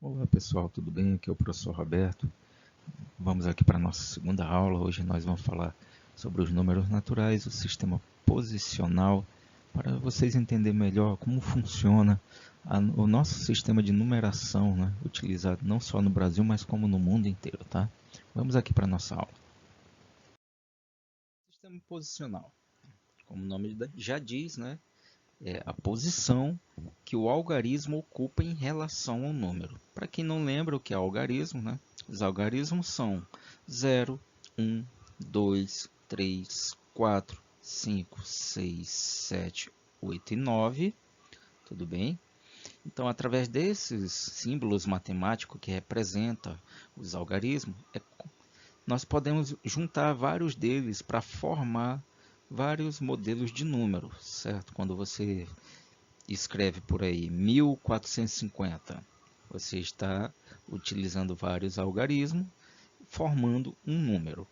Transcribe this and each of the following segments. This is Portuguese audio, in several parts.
Olá pessoal, tudo bem? Aqui é o professor Roberto. Vamos aqui para a nossa segunda aula. Hoje nós vamos falar sobre os números naturais, o sistema posicional, para vocês entenderem melhor como funciona o nosso sistema de numeração, né? Utilizado não só no Brasil, mas como no mundo inteiro, tá? Vamos aqui para a nossa aula. Sistema posicional, como o nome já diz, né? É a posição que o algarismo ocupa em relação ao número. Para quem não lembra o que é algarismo, né? Os algarismos são 0, 1, 2, 3, 4, 5, 6, 7, 8 e 9. Tudo bem? Então, através desses símbolos matemáticos que representam os algarismos, nós podemos juntar vários deles para formar vários modelos de número, certo? Quando você escreve por aí 1450, você está utilizando vários algarismos, formando um número.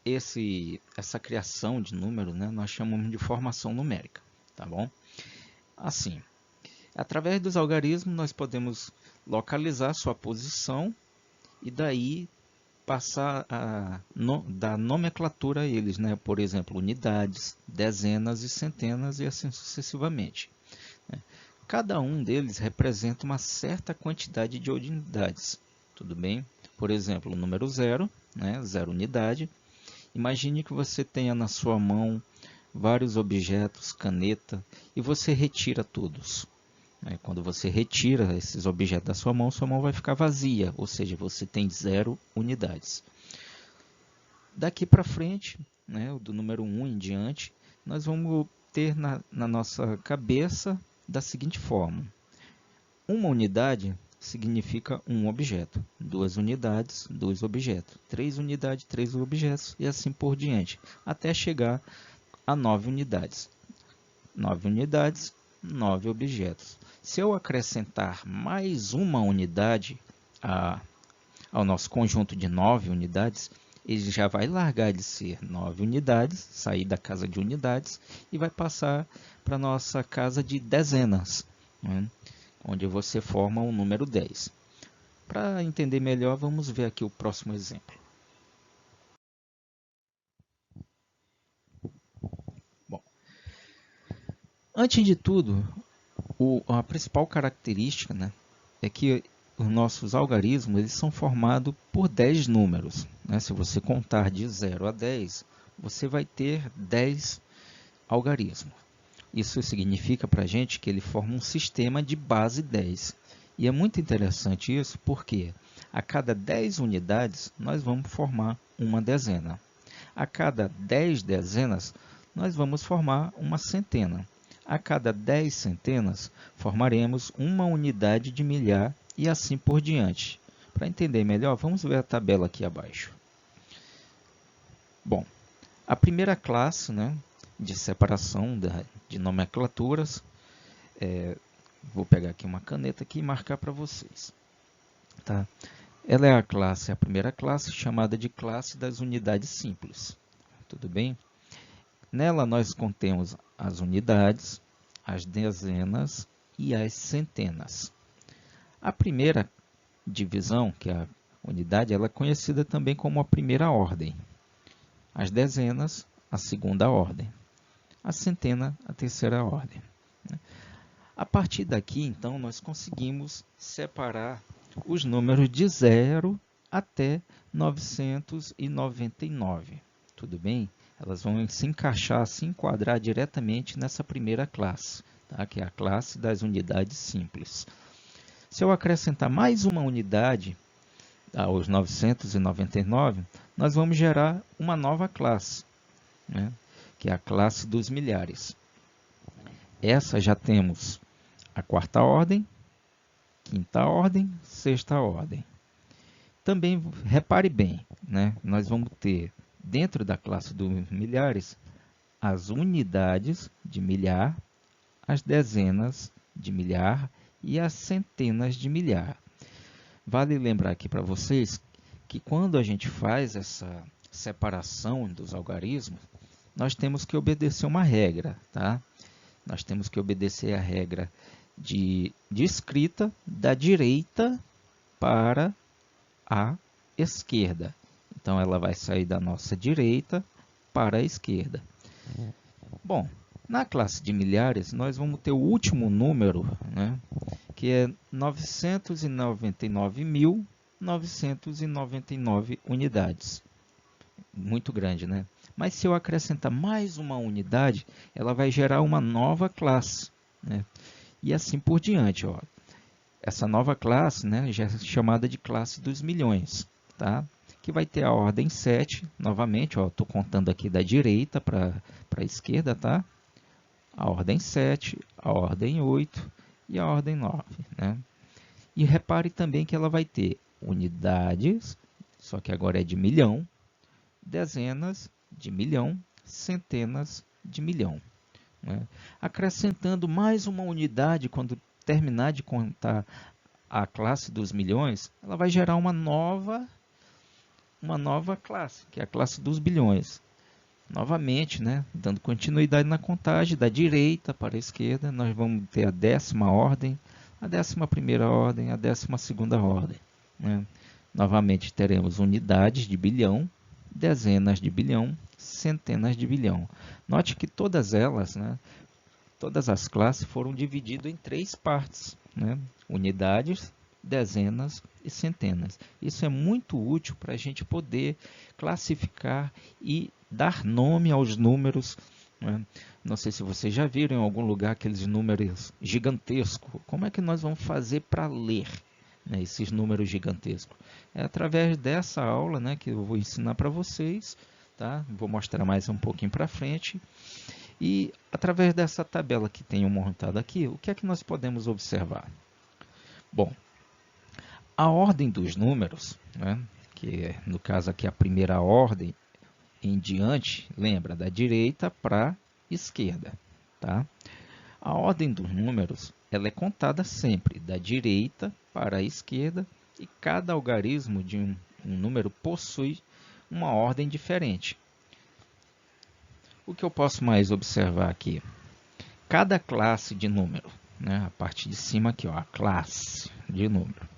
Essa criação de número, né, nós chamamos de formação numérica, tá bom? Assim, através dos algarismos nós podemos localizar sua posição e daí passar dar nomenclatura a eles, né? Por exemplo, unidades, dezenas e centenas e assim sucessivamente. Cada um deles representa uma certa quantidade de unidades, tudo bem? Por exemplo, o número 0, né? 0 unidade. Imagine que você tenha na sua mão vários objetos, caneta, e você retira todos. Quando você retira esses objetos da sua mão vai ficar vazia, ou seja, você tem 0 unidades. Daqui para frente, né, do número 1 em diante, nós vamos ter na nossa cabeça da seguinte forma. Uma unidade significa um objeto, 2 unidades, 2 objetos, 3 unidades, 3 objetos e assim por diante, até chegar a 9 unidades. 9 unidades, 9 objetos. Se eu acrescentar mais uma unidade ao nosso conjunto de 9 unidades, ele já vai largar de ser 9 unidades, sair da casa de unidades e vai passar para a nossa casa de dezenas, né? Onde você forma o número 10. Para entender melhor, vamos ver aqui o próximo exemplo. Bom, antes de tudo, a principal característica, né, é que os nossos algarismos eles são formados por 10 números, né? Se você contar de 0 a 10, você vai ter 10 algarismos. Isso significa para a gente que ele forma um sistema de base 10. E é muito interessante isso porque a cada 10 unidades nós vamos formar uma dezena. A cada 10 dezenas nós vamos formar uma centena. A cada 10 centenas formaremos uma unidade de milhar e assim por diante. Para entender melhor, vamos ver a tabela aqui abaixo. Bom, a primeira classe, né, de separação de nomenclaturas, vou pegar aqui uma caneta aqui e marcar para vocês. Tá? Ela é a primeira classe, chamada de classe das unidades simples. Tudo bem? Nela nós contemos as unidades, as dezenas e as centenas. A primeira divisão, que é a unidade, ela é conhecida também como a primeira ordem. As dezenas, a segunda ordem. A centena, a terceira ordem. A partir daqui, então, nós conseguimos separar os números de 0 até 999. Tudo bem? Elas vão se encaixar, se enquadrar diretamente nessa primeira classe, tá? Que é a classe das unidades simples. Se eu acrescentar mais uma unidade aos 999, nós vamos gerar uma nova classe, né? Que é a classe dos milhares. Essa já temos a quarta ordem, quinta ordem, sexta ordem. Também repare bem, né? Nós vamos ter dentro da classe dos milhares as unidades de milhar, as dezenas de milhar e as centenas de milhar. Vale lembrar aqui para vocês que quando a gente faz essa separação dos algarismos, nós temos que obedecer uma regra, tá? Nós temos que obedecer a regra de escrita da direita para a esquerda. Então, ela vai sair da nossa direita para a esquerda. Bom, na classe de milhares, nós vamos ter o último número, né, que é 999.999 unidades. Muito grande, né? Mas se eu acrescentar mais uma unidade, ela vai gerar uma nova classe, né? E assim por diante, ó. Essa nova classe, né, já é chamada de classe dos milhões, tá? Que vai ter a ordem 7, novamente, ó, estou contando aqui da direita para a esquerda, tá? A ordem 7, a ordem 8 e a ordem 9, né? E repare também que ela vai ter unidades, só que agora é de milhão, dezenas de milhão, centenas de milhão, né? Acrescentando mais uma unidade quando terminar de contar a classe dos milhões, ela vai gerar uma nova classe, que é a classe dos bilhões. Novamente, né, dando continuidade na contagem, da direita para a esquerda, nós vamos ter a 10ª ordem, a 11ª ordem, a 12ª ordem, né? Novamente teremos unidades de bilhão, dezenas de bilhão, centenas de bilhão. Note que todas elas, né, todas as classes foram divididas em 3 partes, né? Unidades, dezenas e centenas. Isso é muito útil para a gente poder classificar e dar nome aos números, né? Não sei se vocês já viram em algum lugar aqueles números gigantescos. Como é que nós vamos fazer para ler, né, esses números gigantescos? É através dessa aula, né, que eu vou ensinar para vocês, tá? Vou mostrar mais um pouquinho para frente. E através dessa tabela que tenho montado aqui, o que é que nós podemos observar? Bom, a ordem dos números, né, que é, no caso aqui a primeira ordem em diante, lembra, da direita para a esquerda, tá? A ordem dos números, ela é contada sempre da direita para a esquerda e cada algarismo de um número possui uma ordem diferente. O que eu posso mais observar aqui? Cada classe de número, né? A parte de cima aqui, ó, a classe de número.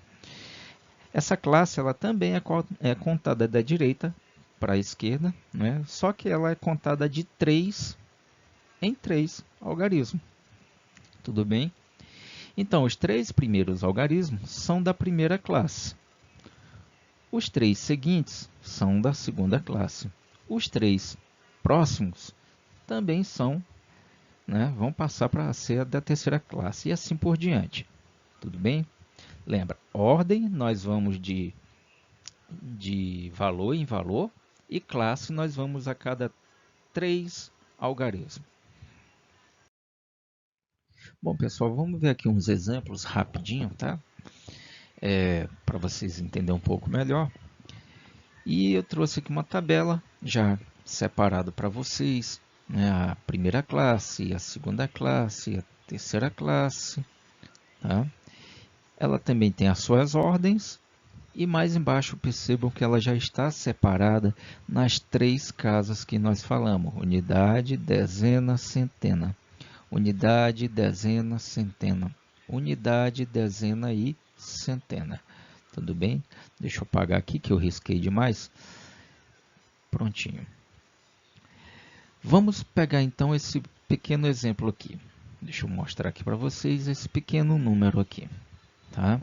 Essa classe ela também é contada da direita para a esquerda, né? Só que ela é contada de 3 em 3 algarismos. Tudo bem? Então, os 3 primeiros algarismos são da primeira classe. Os 3 seguintes são da segunda classe. Os 3 próximos também são, né, vão passar para ser da terceira classe e assim por diante. Tudo bem? Lembra, ordem nós vamos de valor em valor e classe nós vamos a cada 3 algarismos. Bom, pessoal, vamos ver aqui uns exemplos rapidinho, tá? Para vocês entenderem um pouco melhor. E eu trouxe aqui uma tabela já separado para vocês, né? A primeira classe, a segunda classe, a terceira classe, tá? Ela também tem as suas ordens e mais embaixo percebam que ela já está separada nas 3 casas que nós falamos: unidade, dezena, centena. Unidade, dezena, centena. Unidade, dezena e centena. Tudo bem? Deixa eu apagar aqui que eu risquei demais. Prontinho. Vamos pegar então esse pequeno exemplo aqui. Deixa eu mostrar aqui para vocês esse pequeno número aqui, tá?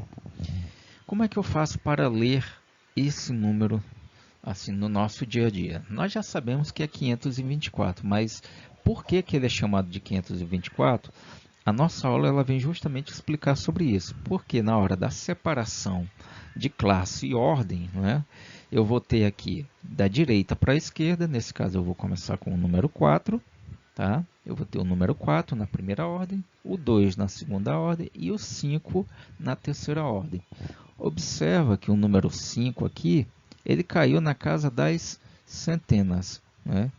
Como é que eu faço para ler esse número assim no nosso dia a dia? Nós já sabemos que é 524, mas por que ele é chamado de 524? A nossa aula ela vem justamente explicar sobre isso. Porque na hora da separação de classe e ordem, né, eu vou ter aqui da direita para a esquerda, nesse caso eu vou começar com o número 4, tá? Eu vou ter o número 4 na primeira ordem, o 2 na segunda ordem e o 5 na terceira ordem. Observa que o número 5 aqui, ele caiu na casa das centenas, né?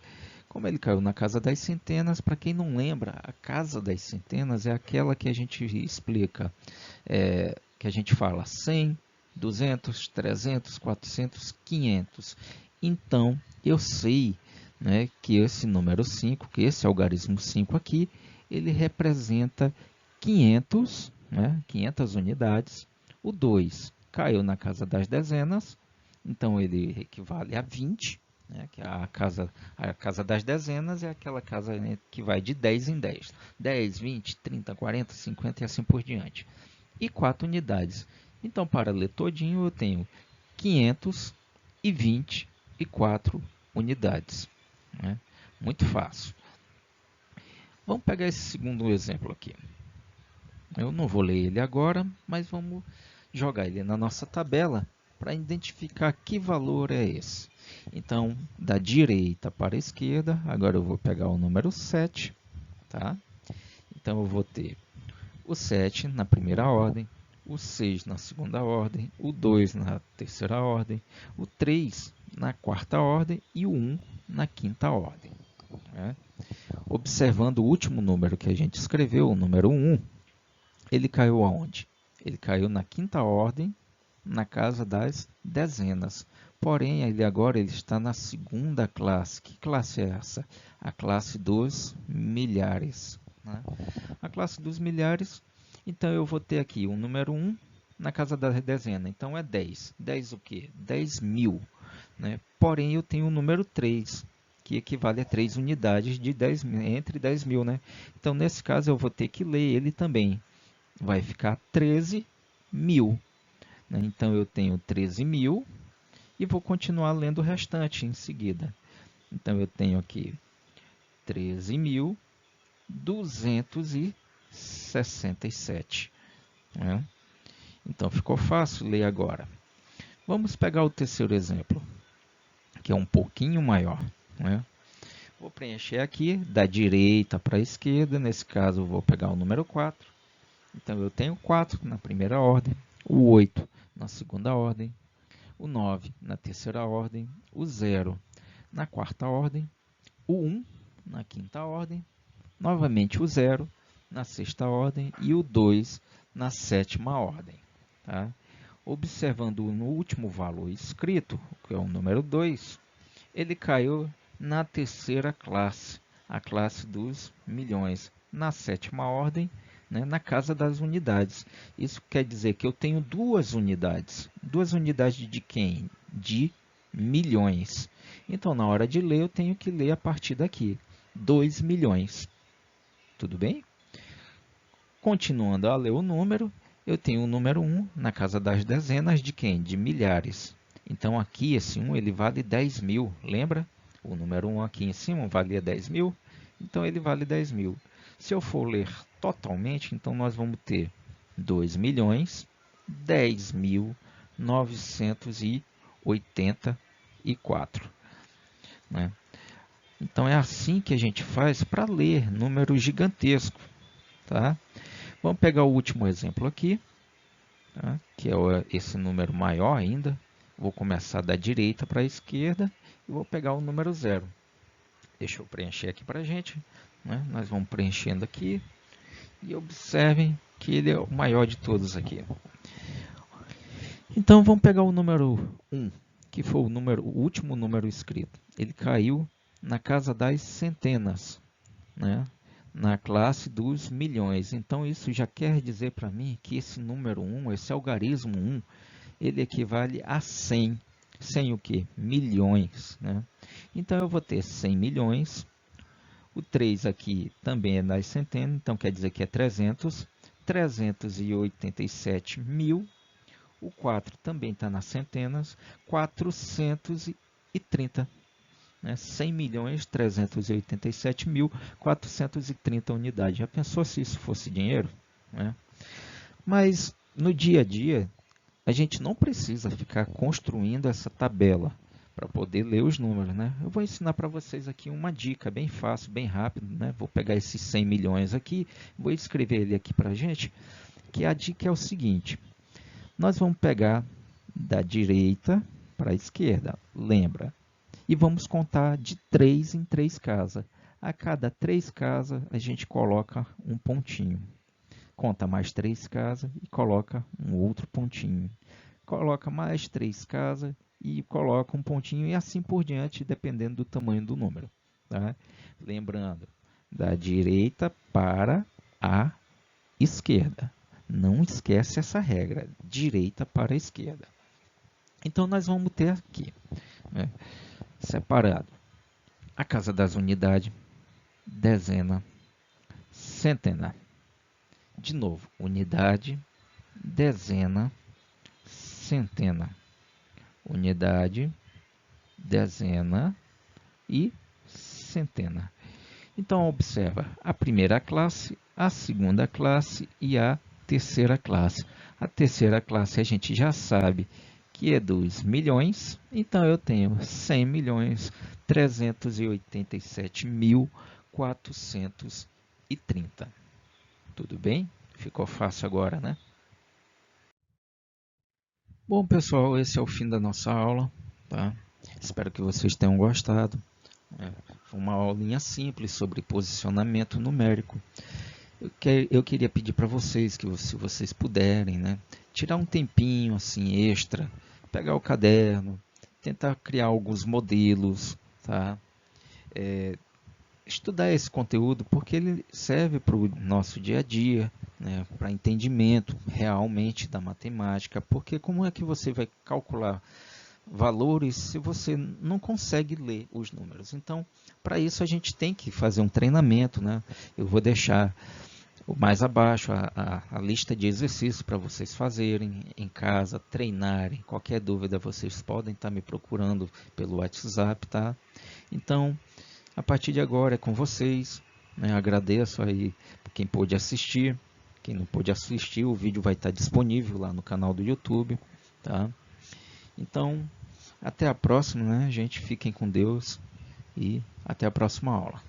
Como ele caiu na casa das centenas, para quem não lembra, a casa das centenas é aquela que a gente explica, que a gente fala 100, 200, 300, 400, 500. Então, eu sei, né, que esse número 5, que esse algarismo 5 aqui, ele representa 500, né, 500 unidades. O 2 caiu na casa das dezenas, então ele equivale a 20, né, que é a casa das dezenas é aquela casa, né, que vai de 10 em 10. 10, 20, 30, 40, 50 e assim por diante. E 4 unidades. Então, para ler todinho, eu tenho 524 unidades. Né? Muito fácil. Vamos pegar esse segundo exemplo aqui. Eu não vou ler ele agora, mas vamos jogar ele na nossa tabela para identificar que valor é esse. Então, da direita para a esquerda, agora eu vou pegar o número 7. Tá? Então, eu vou ter o 7 na primeira ordem, o 6 na segunda ordem, o 2 na terceira ordem, o 3 na quarta ordem e o 1 na quinta ordem. Né? Observando o último número que a gente escreveu, o número 1, ele caiu aonde? Ele caiu na quinta ordem, na casa das dezenas. Porém, ele agora está na segunda classe. Que classe é essa? A classe dos milhares. Né? A classe dos milhares, então eu vou ter aqui o número 1 na casa da dezena. Então é 10. 10 o quê? 10.000. Né? Porém, eu tenho o número 3, que equivale a 3 unidades de 10, entre 10.000. Né? Então, nesse caso, eu vou ter que ler ele também. Vai ficar 13.000. Né? Então, eu tenho 13.000 e vou continuar lendo o restante em seguida. Então, eu tenho aqui 13.267. Né? Então, ficou fácil ler agora. Vamos pegar o terceiro exemplo, que é um pouquinho maior. Né? Vou preencher aqui da direita para a esquerda. Nesse caso, eu vou pegar o número 4. Então, eu tenho 4 na primeira ordem, o 8 na segunda ordem, o 9 na terceira ordem, o 0 na quarta ordem, o 1 na quinta ordem, novamente o 0 na sexta ordem e o 2 na sétima ordem. Tá? Observando no último valor escrito, que é o número 2, ele caiu na terceira classe, a classe dos milhões, na sétima ordem, né, na casa das unidades. Isso quer dizer que eu tenho duas unidades. Duas unidades de quem? De milhões. Então, na hora de ler, eu tenho que ler a partir daqui. 2 milhões. Tudo bem? Continuando a ler o número, eu tenho o número 1 na casa das dezenas de quem? De milhares. Então, aqui, esse 1 ele vale 10.000. Lembra? O número 1 aqui em cima valia 10.000. Então, ele vale 10.000. Se eu for ler totalmente, então nós vamos ter 2.010.984. Né? Então, é assim que a gente faz para ler números gigantescos. Tá? Vamos pegar o último exemplo aqui, tá? Que é esse número maior ainda. Vou começar da direita para a esquerda e vou pegar o número 0. Deixa eu preencher aqui para a gente. Né? Nós vamos preenchendo aqui e observem que ele é o maior de todos aqui. Então, vamos pegar o número 1, que foi o último número escrito. Ele caiu na casa das centenas, né? Na classe dos milhões. Então, isso já quer dizer para mim que esse número 1, esse algarismo 1, ele equivale a 100. 100 o quê? Milhões. Né? Então, eu vou ter 100 milhões. O 3 aqui também é nas centenas, então quer dizer que é 300. 387 mil. O 4 também está nas centenas. 430. 100.387.430 unidades. Já pensou se isso fosse dinheiro? Né? Mas no dia a dia, a gente não precisa ficar construindo essa tabela para poder ler os números. Né? Eu vou ensinar para vocês aqui uma dica bem fácil, bem rápido. Né? Vou pegar esses 100 milhões aqui, vou escrever ele aqui para a gente, que a dica é o seguinte. Nós vamos pegar da direita para a esquerda, lembra? E vamos contar de 3 em 3 casas. A cada 3 casas, a gente coloca um pontinho. Conta mais 3 casas e coloca um outro pontinho. Coloca mais 3 casas e coloca um pontinho e assim por diante, dependendo do tamanho do número. Tá? Lembrando, da direita para a esquerda. Não esquece essa regra, direita para a esquerda. Então, nós vamos ter aqui, né, separado a casa das unidades, dezena, centena. De novo, unidade, dezena, centena. Unidade, dezena e centena. Então, observa a primeira classe, a segunda classe e a terceira classe. A terceira classe a gente já sabe que é dos milhões, então eu tenho 100 milhões 387.430. Tudo bem? Ficou fácil agora, né? Bom, pessoal, esse é o fim da nossa aula, tá? Espero que vocês tenham gostado. Foi uma aulinha simples sobre posicionamento numérico. Eu queria pedir para vocês que, se vocês puderem, né, tirar um tempinho assim extra, pegar o caderno, tentar criar alguns modelos, tá? Estudar esse conteúdo porque ele serve para o nosso dia a dia, né, para entendimento realmente da matemática. Porque como é que você vai calcular valores se você não consegue ler os números? Então, para isso a gente tem que fazer um treinamento, né? Eu vou deixar mais abaixo a lista de exercícios para vocês fazerem em casa, treinarem. Qualquer dúvida vocês podem estar me procurando pelo WhatsApp, tá? Então, a partir de agora é com vocês, né? Agradeço aí quem pôde assistir. Quem não pôde assistir, o vídeo vai estar disponível lá no canal do YouTube, tá? Então, até a próxima, né, gente? Fiquem com Deus e até a próxima aula.